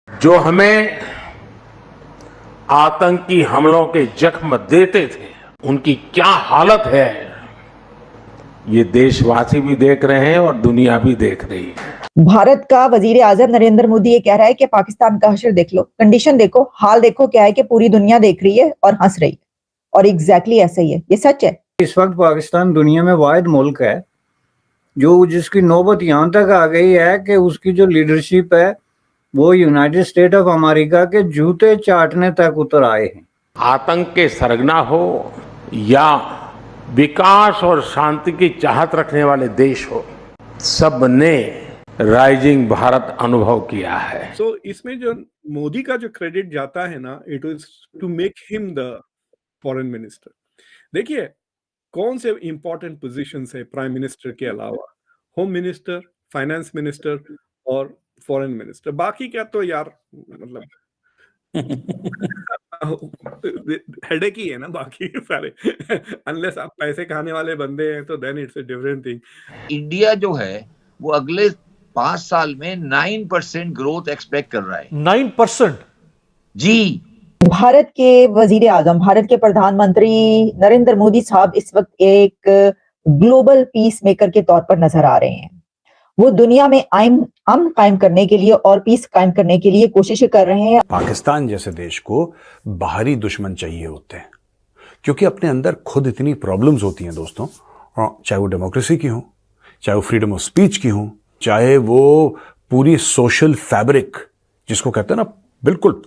जो हमें आतंकी हमलों के जख्म देते थे, उनकी क्या हालत है, ये देशवासी भी देख रहे हैं और दुनिया भी देख रही है। भारत का वजीर आजम नरेंद्र मोदी ये कह रहा है कि पाकिस्तान का हशर देख लो, कंडीशन देखो, हाल देखो क्या है कि पूरी दुनिया देख रही है और हंस रही है। और एग्जैक्टली ऐसा ही है, ये सच है। इस वक्त पाकिस्तान दुनिया में वाहिद मुल्क है जो जिसकी नौबत यहाँ तक आ गई है कि उसकी जो लीडरशिप है वो यूनाइटेड स्टेट ऑफ अमेरिका के जूते चाटने तक उतर आए हैं। आतंक के सरगना हो या विकास और शांति की चाहत रखने वाले देश हो, सब ने राइजिंग भारत अनुभव किया है। सो इसमें जो मोदी का जो क्रेडिट जाता है ना, it is to make him the foreign minister. देखिए कौन से इंपॉर्टेंट पोजीशंस है प्राइम मिनिस्टर के अलावा, होम मिनिस्टर, फाइनेंस मिनिस्टर और फॉरेन मिनिस्टर। बाकी क्या तो यार मतलब हेडेक ही है ना बाकी सारे। अनलेस आप पैसे खाने वाले बंदे हैं तो then it's a different thing. India जो है वो अगले 5 साल में 9% ग्रोथ एक्सपेक्ट कर रहा है। 9%? जी। भारत के वजीर आजम, भारत के प्रधानमंत्री नरेंद्र मोदी साहब इस वक्त एक ग्लोबल पीस मेकर के तौर पर नजर आ रहे हैं। वो दुनिया में अमन कायम करने के लिए और पीस कायम करने के लिए कोशिशें कर रहे हैं। पाकिस्तान जैसे देश को बाहरी दुश्मन चाहिए होते हैं क्योंकि अपने अंदर खुद इतनी प्रॉब्लम्स होती हैं दोस्तों, चाहे वो डेमोक्रेसी की हो, चाहे वो फ्रीडम ऑफ स्पीच की हो, चाहे वो पूरी सोशल फैब्रिक जिसको कहते हैं ना बिल्कुल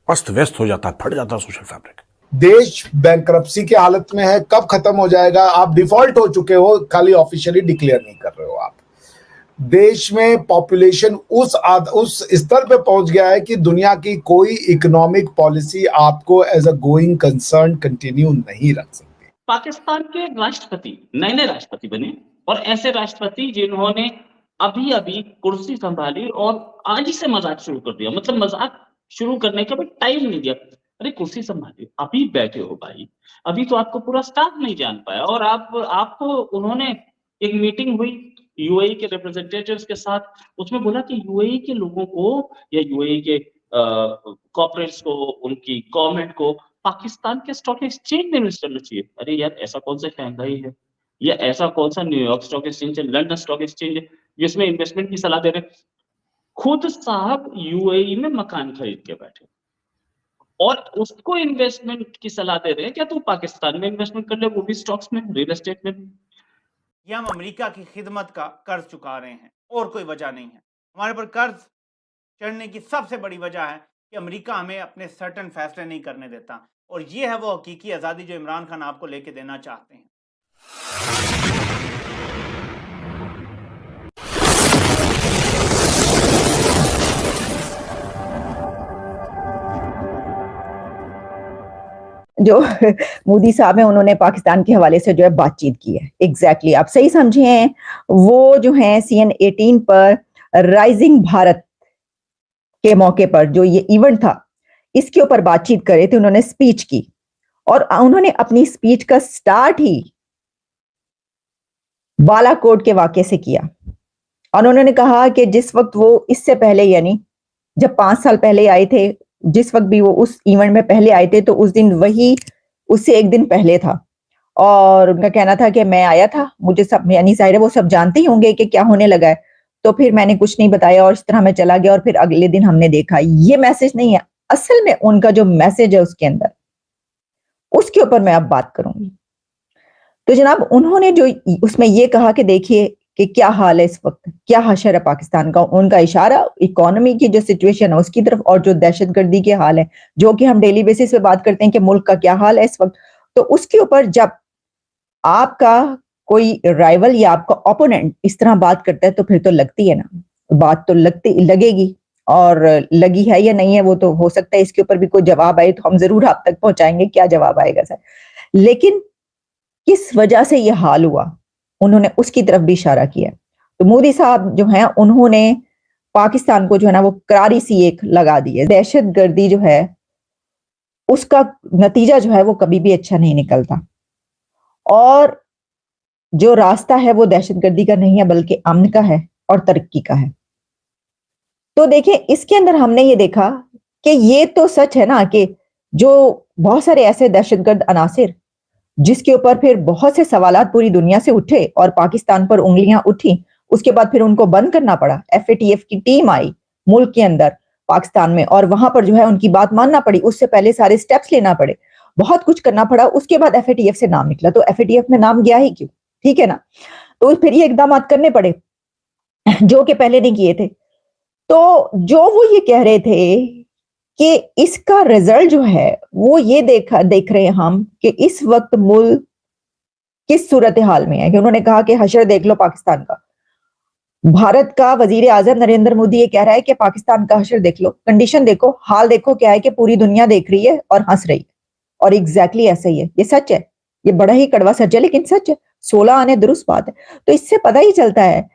अस्त व्यस्त हो जाता है, फट जाता है सोशल फैब्रिक। देश बैंकरप्सी की हालत में है, कब खत्म हो जाएगा? आप डिफॉल्ट हो चुके हो, खाली ऑफिशियली डिक्लेयर नहीं कर रहे हो। आप देश में पॉपुलेशन उस स्तर पे पहुंच गया है कि दुनिया की कोई इकोनॉमिक पॉलिसी आपको as a going concern continue नहीं रख सकती। पाकिस्तान के राष्ट्रपति नए राष्ट्रपति बने और ऐसे राष्ट्रपति जिन्होंने अभी अभी कुर्सी संभाली और आज ही से मजाक शुरू कर दिया। मतलब मजाक शुरू करने का भी टाइम नहीं दिया। अरे कुर्सी संभाली, अभी बैठे हो भाई, अभी तो आपको पूरा स्टाफ नहीं जान पाया। और आपको उन्होंने एक मीटिंग हुई यूएई के रिप्रेजेंटेटिव्स के साथ, उसमें बोला कि यूएई के लोगों को या यूएई के कॉर्पोरेट्स को, उनकी गवर्नमेंट को पाकिस्तान के स्टॉक एक्सचेंज में इन्वेस्ट करना चाहिए। अरे यार ऐसा कौन सा शंघाई है या ऐसा कौन सा न्यूयॉर्क स्टॉक एक्सचेंज है, लंदन स्टॉक एक्सचेंज है जिसमें इन्वेस्टमेंट की सलाह दे रहे? खुद साहब यूएई में मकान खरीद के बैठे और उसको इन्वेस्टमेंट की सलाह दे रहे हैं क्या तू पाकिस्तान में इन्वेस्टमेंट कर ले, वो भी स्टॉक्स में, रियल एस्टेट में। ये हम अमेरिका की खिदमत का कर्ज चुका रहे हैं और कोई वजह नहीं है। हमारे पर कर्ज चढ़ने की सबसे बड़ी वजह है कि अमेरिका हमें अपने सर्टेन फैसले नहीं करने देता, और ये है वो हकीकी आज़ादी जो इमरान खान आपको लेके देना चाहते हैं। जो मोदी साहब है उन्होंने पाकिस्तान के हवाले से जो है बातचीत की है। एग्जैक्टली आप सही समझे हैं। वो जो है CN 18 पर राइजिंग भारत के मौके पर जो ये इवेंट था इसके ऊपर बातचीत करे थे, उन्होंने स्पीच की और उन्होंने अपनी स्पीच का स्टार्ट ही बालाकोट के वाकये से किया। और उन्होंने कहा कि जिस वक्त वो इससे पहले यानी जब 5 साल पहले आए थे, जिस वक्त भी वो उस इवेंट में पहले आए थे तो उस दिन वही उससे एक दिन पहले था। और उनका कहना था कि मैं आया था, मुझे सब यानी जाहिर है वो सब जानते ही होंगे कि क्या होने लगा है, तो फिर मैंने कुछ नहीं बताया और इस तरह मैं चला गया और फिर अगले दिन हमने देखा। ये मैसेज नहीं है असल में, उनका जो मैसेज है उसके अंदर, उसके ऊपर मैं अब बात करूंगी। तो जनाब उन्होंने जो उसमें ये कहा कि देखिए कि क्या हाल है इस वक्त, क्या हशर है पाकिस्तान का। उनका इशारा इकोनॉमी की जो सिचुएशन है उसकी तरफ और जो दहशतगर्दी के हाल है, जो कि हम डेली बेसिस पे बात करते हैं कि मुल्क का क्या हाल है इस वक्त, तो उसके ऊपर जब आपका कोई राइवल या आपका ओपोनेंट इस तरह बात करता है तो फिर तो लगती है ना, बात तो लगेगी। और लगी है या नहीं है वो तो हो सकता है इसके ऊपर भी कोई जवाब आए तो हम जरूर आप तक पहुंचाएंगे क्या जवाब आएगा सर। लेकिन किस वजह से ये हाल हुआ उन्होंने उसकी तरफ भी इशारा किया। तो मोदी साहब जो हैं उन्होंने पाकिस्तान को जो है ना वो करारी सी एक लगा दी है। दहशतगर्दी जो है उसका नतीजा जो है वो कभी भी अच्छा नहीं निकलता, और जो रास्ता है वो दहशतगर्दी का नहीं है बल्कि अमन का है और तरक्की का है। तो देखिए इसके अंदर हमने ये देखा कि ये तो सच है ना कि जो बहुत सारे ऐसे दहशतगर्द अनासिर जिसके ऊपर फिर बहुत से सवालात पूरी दुनिया से उठे और पाकिस्तान पर उंगलियां उठी, उसके बाद फिर उनको बंद करना पड़ा। एफएटीएफ की टीम आई मुल्क के अंदर पाकिस्तान में और वहां पर जो है उनकी बात मानना पड़ी, उससे पहले सारे स्टेप्स लेना पड़े, बहुत कुछ करना पड़ा। उसके बाद एफएटीएफ से नाम निकला, तो एफएटीएफ में नाम गया ही क्यों? ठीक है ना। तो फिर ये इकदाम करने पड़े जो कि पहले नहीं किए थे। तो जो वो ये कह रहे थे कि इसका रिजल्ट जो है वो ये देख रहे हैं हम कि इस वक्त मुल्क किस सूरत हाल में है, कि उन्होंने कहा कि हशर देख लो पाकिस्तान का। भारत का वजीर आजम नरेंद्र मोदी ये कह रहा है कि पाकिस्तान का हशर देख लो, कंडीशन देखो, हाल देखो क्या है कि पूरी दुनिया देख रही है और हंस रही है। और एग्जैक्टली ऐसा ही है, ये सच है, ये बड़ा ही कड़वा सच है लेकिन सच है, 16 आने दुरुस्त बात है। तो इससे पता ही चलता है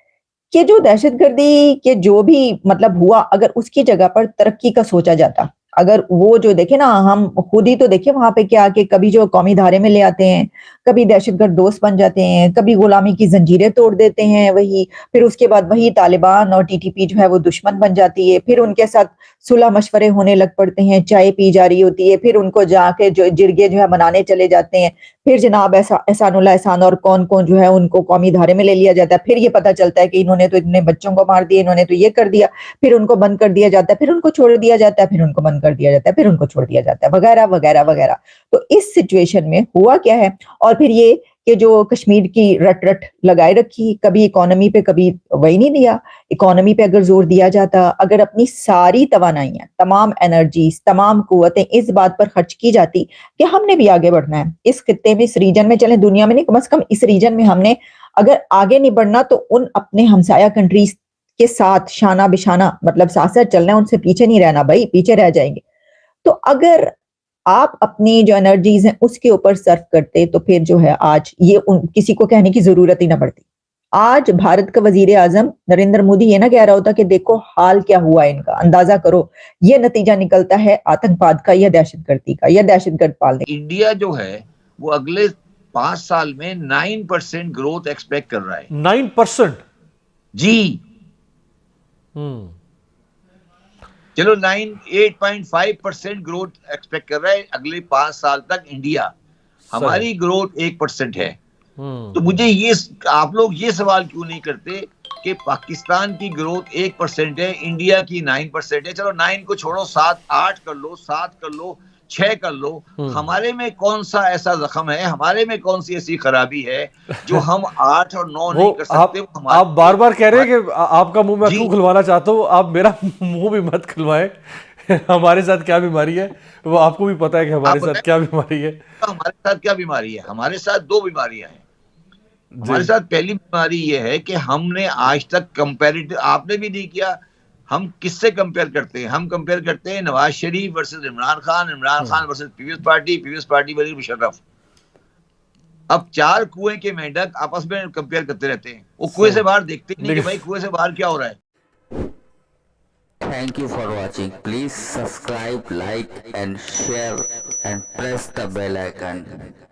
कि जो दहशतगर्दी के जो भी मतलब हुआ, अगर उसकी जगह पर तरक्की का सोचा जाता, अगर वो जो देखे ना, हम खुद ही तो देखे वहां पे क्या कि कभी जो कौमी धारे में ले आते हैं, कभी दहशतगर्द दोस्त बन जाते हैं, कभी गुलामी की जंजीरें तोड़ देते हैं वही, फिर उसके बाद वही तालिबान और टीटीपी जो है वो दुश्मन बन जाती है, फिर उनके साथ सुलह मशवरे होने लग पड़ते हैं, चाय पी जा रही होती है, फिर उनको जाके जो जिरगे जो है बनाने चले जाते हैं, फिर जनाब एहसानुल्लाह एहसान और कौन कौन जो है उनको कौमी धारे में ले लिया जाता है। फिर ये पता चलता है कि इन्होंने तो इतने बच्चों को मार दिया, इन्होंने तो ये कर दिया, फिर उनको बंद कर दिया जाता है, फिर उनको छोड़ दिया जाता है, फिर उनको बंद कर दिया जाता है, फिर उनको छोड़ दिया जाता है, वगैरह वगैरह वगैरह। तो इस सिचुएशन में हुआ क्या है, और फिर ये कि जो कश्मीर की रट लगाए रखी, कभी इकोनॉमी पे कभी वही नहीं दिया। इकोनॉमी पे अगर जोर दिया जाता, अगर अपनी सारी तवानाइयां, तमाम एनर्जीज, तमाम कुव्वतें इस बात पर खर्च की जाती कि हमने भी आगे बढ़ना है इस खित्ते में, इस रीजन में, चले दुनिया में नहीं, कम से कम इस रीजन में हमने अगर आगे नहीं बढ़ना तो उन अपने हमसाया कंट्रीज के साथ शाना बिशाना मतलब साथ साथ चलना है, उनसे पीछे नहीं रहना भाई, पीछे रह जाएंगे। तो अगर आप अपनी जो एनर्जीज हैं उसके ऊपर सर्व करते तो फिर जो है आज ये किसी को कहने की जरूरत ही ना पड़ती। आज भारत का वजीर आजम नरेंद्र मोदी ये ना कह रहा होता कि देखो हाल क्या हुआ है इनका, अंदाजा करो, ये नतीजा निकलता है आतंकवाद का या दहशतगर्दी का या दहशतगर्द पालने। इंडिया जो है वो अगले 5 साल में 9% ग्रोथ एक्सपेक्ट कर रहा है। 9%? जी। चलो 8.5% ग्रोथ एक्सपेक्ट कर रहा है अगले 5 साल तक इंडिया। हमारी ग्रोथ 1% है। तो मुझे ये, आप लोग ये सवाल क्यों नहीं करते कि पाकिस्तान की ग्रोथ 1% है, इंडिया की 9% है। चलो 9 को छोड़ो, 7, 8 कर लो, 7 कर लो, 6 कर लो। हमारे में कौन सा ऐसा जख्म है, हमारे में कौन सी ऐसी खराबी है जो हम 8 और 9 नहीं कर सकते? आप बार बार कह रहे हैं कि आपका मुंह मैं क्यों खुलवाना चाहता हूँ, आप मेरा मुंह भी मत खुलवाएं। हमारे साथ क्या बीमारी है वो आपको भी पता है कि हमारे साथ क्या बीमारी है। हमारे साथ क्या बीमारी है? हमारे साथ 2 बीमारियां हैं। हमारे साथ पहली बीमारी ये है कि हमने आज तक कंपैरेटिव, आपने भी नहीं किया, हम किससे कंपेयर करते हैं? हम कंपेयर करते हैं Nawaz Sharif versus Imran Khan, Imran Khan versus Peoples Party versus Musharraf. अब 4 कुएं के मेंढक आपस में कंपेयर करते रहते हैं, वो कुएं से बाहर देखते ही नहीं कि भाई कुएं से बाहर क्या हो रहा है। Thank you for watching. Please subscribe, like and share and press the bell icon.